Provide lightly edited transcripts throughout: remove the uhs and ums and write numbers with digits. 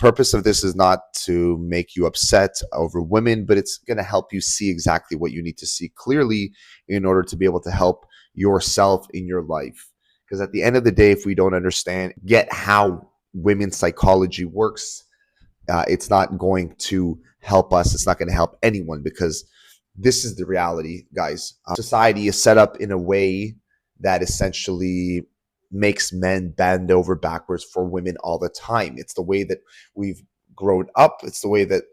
Purpose of this is not to make you upset over women, but it's going to help you see exactly what you need to see clearly in order to be able to help yourself in your life. Because at the end of the day, if we don't understand, get how women's psychology works, it's not going to help us. It's not going to help anyone, because this is the reality, guys. Society is set up in a way that essentially makes men bend over backwards for women all the time. It's the way that we've grown up. It's the way that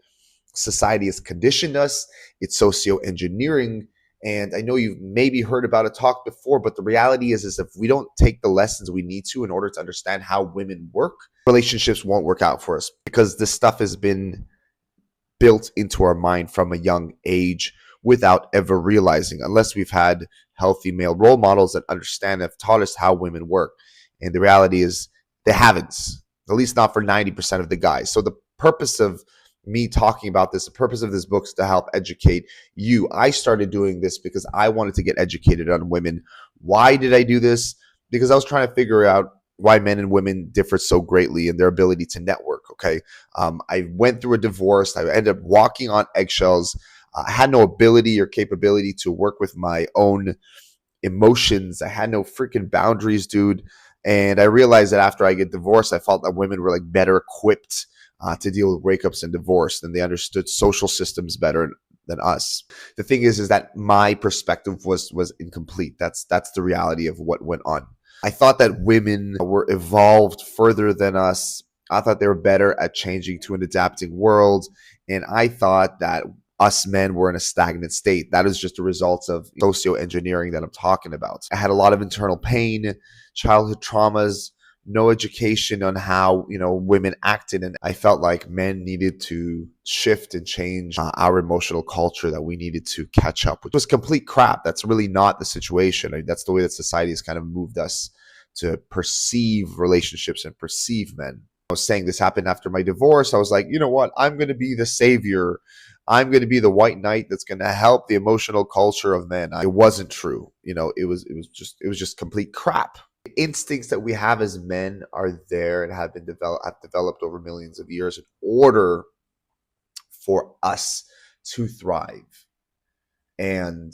society has conditioned us. It's socio-engineering. And I know you've maybe heard about a talk before, but the reality is if we don't take the lessons we need to in order to understand how women work, relationships won't work out for us, because this stuff has been built into our mind from a young age without ever realizing, unless we've had healthy male role models that understand, have taught us how women work. And the reality is they haven't, at least not for 90% of the guys. So the purpose of me talking about this, the purpose of this book is to help educate you. I started doing this because I wanted to get educated on women. Why did I do this? Because I was trying to figure out why men and women differ so greatly in their ability to network. Okay. I went through a divorce. I ended up walking on eggshells. I had no ability or capability to work with my own emotions. I had no freaking boundaries, dude. And I realized that after I get divorced, I felt that women were like better equipped to deal with breakups and divorce, and they understood social systems better than us. The thing is that my perspective was incomplete. That's the reality of what went on. I thought that women were evolved further than us. I thought they were better at changing to an adapting world, and I thought that us men were in a stagnant state. That is just a result of socio-engineering that I'm talking about. I had a lot of internal pain, childhood traumas, no education on how, women acted. And I felt like men needed to shift and change our emotional culture, that we needed to catch up, which was complete crap. That's really not the situation. I mean, that's the way that society has kind of moved us to perceive relationships and perceive men. I was saying this happened after my divorce. I was like, you know what? I'm going to be the savior. I'm going to be the white knight that's going to help the emotional culture of men. It wasn't true. It was just complete crap. The instincts that we have as men are there and have developed over millions of years in order for us to thrive. And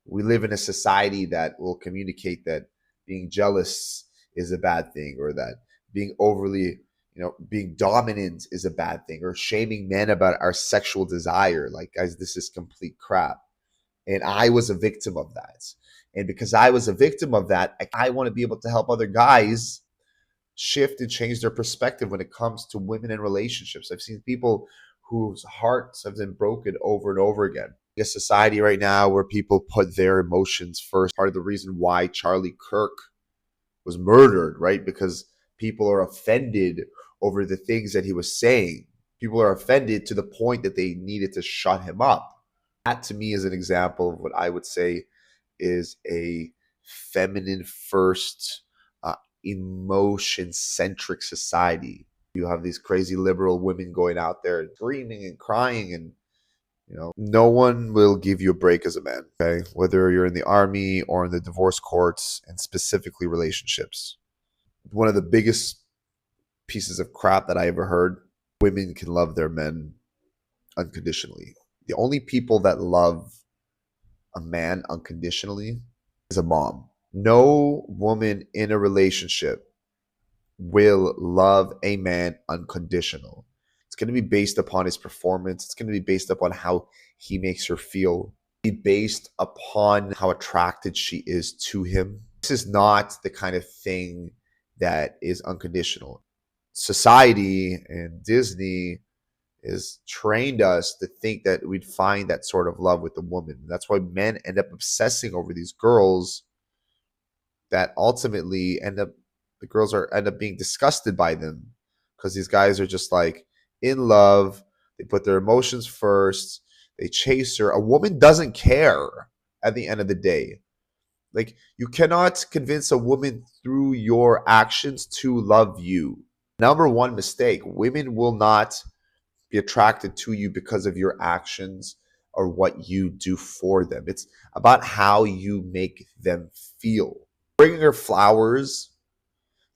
we live in a society that will communicate that being jealous is a bad thing, or that being overly being dominant is a bad thing, or shaming men about our sexual desire. Like, guys, this is complete crap. And I was a victim of that. And because I was a victim of that, I want to be able to help other guys shift and change their perspective when it comes to women and relationships. I've seen people whose hearts have been broken over and over again. In a society right now where people put their emotions first. Part of the reason why Charlie Kirk was murdered, right? Because people are offended over the things that he was saying. People are offended to the point that they needed to shut him up. That to me is an example of what I would say is a feminine first, emotion centric society. You have these crazy liberal women going out there screaming and crying, and no one will give you a break as a man, okay? Whether you're in the army or in the divorce courts, and specifically relationships. One of the biggest pieces of crap that I ever heard: women can love their men unconditionally. The only people that love a man unconditionally is a mom. No woman in a relationship will love a man unconditional. It's going to be based upon his performance. It's going to be based upon how he makes her feel, be based upon how attracted she is to him. This is not the kind of thing that is unconditional. Society and Disney has trained us to think that we'd find that sort of love with the woman. That's why men end up obsessing over these girls that ultimately end up being disgusted by them, because these guys are just like in love. They put their emotions first. They chase her. A woman doesn't care at the end of the day. Like, you cannot convince a woman through your actions to love you. Number one mistake: women will not be attracted to you because of your actions or what you do for them. It's about how you make them feel. Bringing her flowers,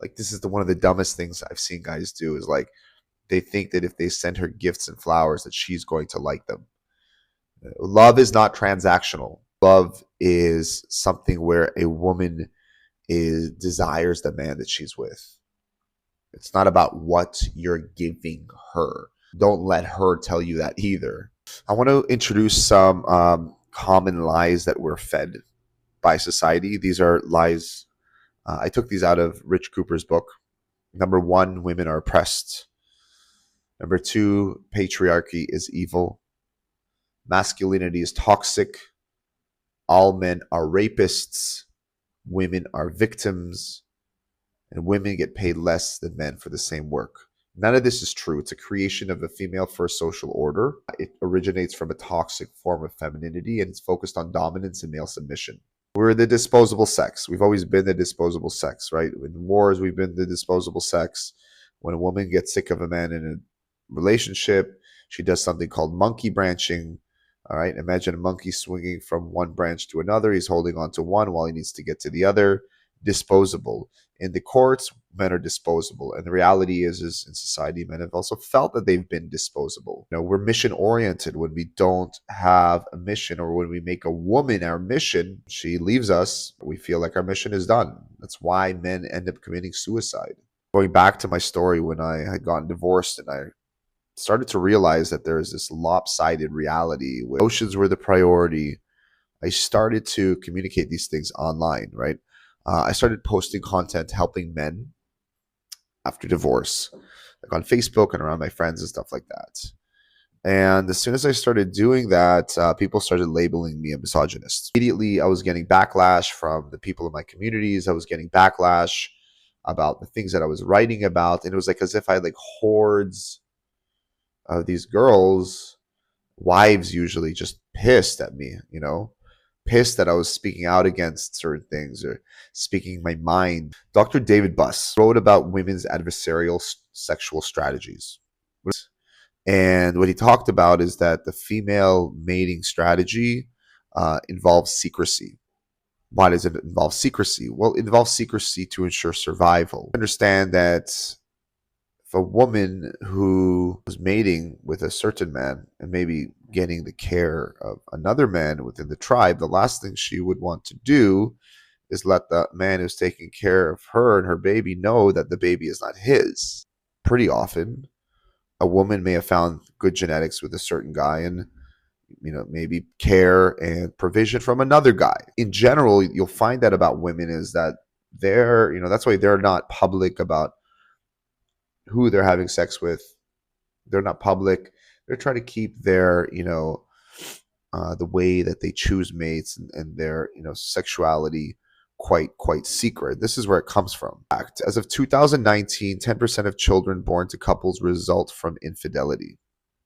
like, this is one of the dumbest things I've seen guys do, is like They think that if they send her gifts and flowers, that she's going to like them. Love is not transactional. Love is something where a woman desires the man that she's with. It's not about what you're giving her. Don't let her tell you that either. I want to introduce some common lies that we're fed by society. These are lies. I took these out of Rich Cooper's book. Number one, women are oppressed. Number two, patriarchy is evil. Masculinity is toxic. All men are rapists. Women are victims. And women get paid less than men for the same work. None of this is true. It's a creation of a female first social order. It originates from a toxic form of femininity, and it's focused on dominance and male submission. We're the disposable sex. We've always been the disposable sex, right? In wars, we've been the disposable sex. When a woman gets sick of a man in a relationship, she does something called monkey branching. All right. Imagine a monkey swinging from one branch to another. He's holding on to one while he needs to get to the other. Disposable. In the courts, men are disposable. And the reality is in society, men have also felt that they've been disposable. You know, we're mission oriented. When we don't have a mission, or when we make a woman our mission, she leaves us, we feel like our mission is done. That's why men end up committing suicide. Going back to my story, when I had gotten divorced and I started to realize that there is this lopsided reality where emotions were the priority, I started to communicate these things online, right? I started posting content helping men after divorce, like on Facebook and around my friends and stuff like that. And as soon as I started doing that, people started labeling me a misogynist. Immediately, I was getting backlash from the people in my communities. I was getting backlash about the things that I was writing about. And it was like as if I had like hordes of these girls, wives usually, just pissed at me, you know, pissed that I was speaking out against certain things or speaking my mind. Dr. David Buss wrote about women's adversarial sexual strategies. And what he talked about is that the female mating strategy involves secrecy. Why does it involve secrecy? Well, it involves secrecy to ensure survival. Understand that if a woman who was mating with a certain man and maybe getting the care of another man within the tribe, the last thing she would want to do is let the man who's taking care of her and her baby know that the baby is not his. Pretty often, a woman may have found good genetics with a certain guy and, you know, maybe care and provision from another guy. In general, you'll find that about women is that they're, you know, that's why they're not public about who they're having sex with. They're not public. They're trying to keep their, you know, the way that they choose mates and their, you know, sexuality quite secret. This is where it comes from. As of 2019, 10% of children born to couples result from infidelity.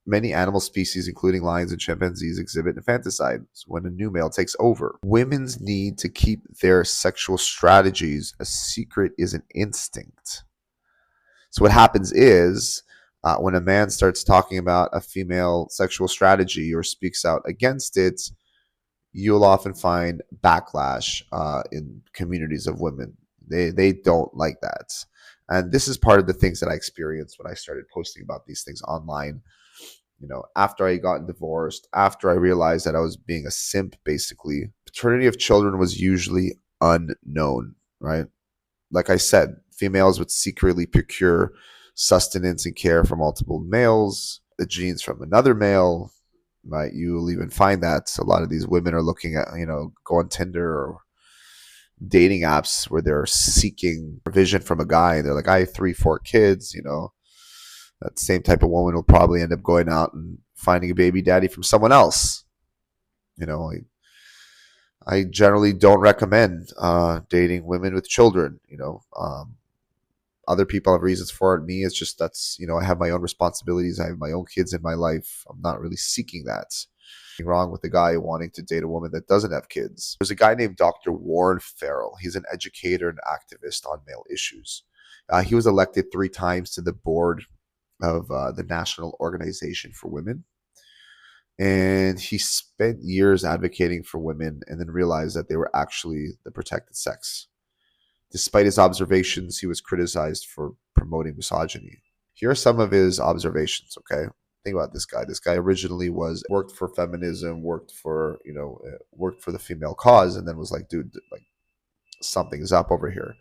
Many animal species, including lions and chimpanzees, exhibit infanticide when a new male takes over. Women's need to keep their sexual strategies a secret is an instinct. So what happens is when a man starts talking about a female sexual strategy or speaks out against it, you'll often find backlash in communities of women. They don't like that. And this is part of the things that I experienced when I started posting about these things online. You know, after I got divorced, after I realized that I was being a simp, basically, paternity of children was usually unknown, right? Like I said, females would secretly procure sustenance and care from multiple males, the genes from another male, right? You will even find that a lot of these women are looking at, you know, go on Tinder or dating apps where they're seeking provision from a guy. They're like, I have 3, 4 kids, you know. That same type of woman will probably end up going out and finding a baby daddy from someone else. You know, I generally don't recommend dating women with children. You know, other people have reasons for it. Me, it's just that's, you know, I have my own responsibilities. I have my own kids in my life. I'm not really seeking that. Nothing wrong with the guy wanting to date a woman that doesn't have kids. There's a guy named Dr. Warren Farrell. He's an educator and activist on male issues. He was elected 3 times to the board of the National Organization for Women. And he spent years advocating for women and then realized that they were actually the protected sex. Despite his observations, he was criticized for promoting misogyny. Here are some of his observations, okay? Think about this guy. This guy originally was worked for feminism, worked for, worked for the female cause, and then was like, dude, like something's up over here.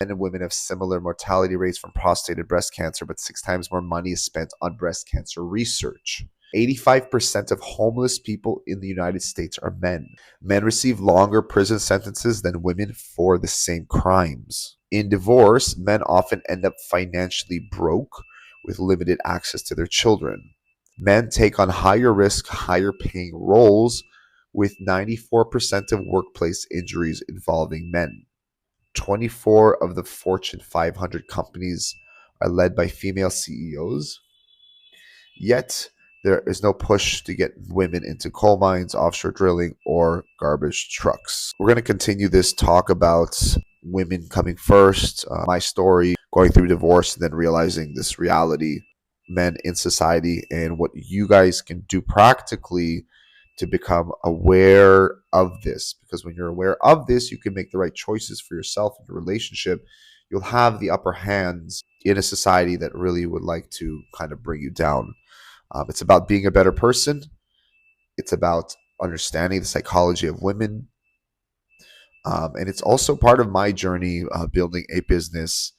Men and women have similar mortality rates from prostate and breast cancer, but 6 times more money is spent on breast cancer research. 85% of homeless people in the United States are men. Men receive longer prison sentences than women for the same crimes. In divorce, men often end up financially broke with limited access to their children. Men take on higher risk, higher paying roles, with 94% of workplace injuries involving men. 24 of the Fortune 500 companies are led by female CEOs, yet there is no push to get women into coal mines, offshore drilling, or garbage trucks. We're going to continue this talk about women coming first, my story, going through divorce, and then realizing this reality, men in society, and what you guys can do practically to become aware of this. Because when you're aware of this, you can make the right choices for yourself and your relationship. You'll have the upper hands in a society that really would like to kind of bring you down. It's about being a better person. It's about understanding the psychology of women. And it's also part of my journey building a business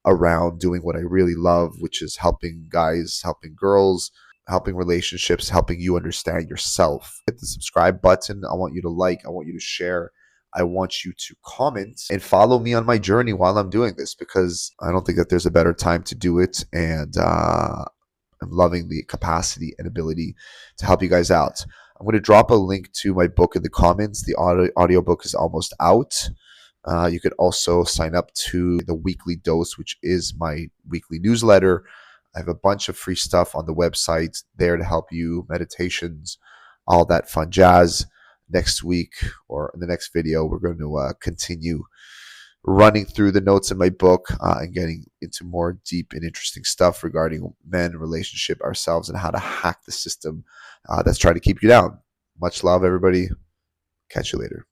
around doing what I really love, which is helping guys, helping girls, helping relationships, helping you understand yourself. Hit the subscribe button. I want you to like, I want you to share. I want you to comment and follow me on my journey while I'm doing this, because I don't think that there's a better time to do it. And I'm loving the capacity and ability to help you guys out. I'm going to drop a link to my book in the comments. The audio book is almost out. You could also sign up to the weekly dose, which is my weekly newsletter. I have a bunch of free stuff on the website there to help you, meditations, all that fun jazz. Next week or in the next video, we're going to continue running through the notes in my book and getting into more deep and interesting stuff regarding men, relationship, ourselves, and how to hack the system that's trying to keep you down. Much love, everybody. Catch you later.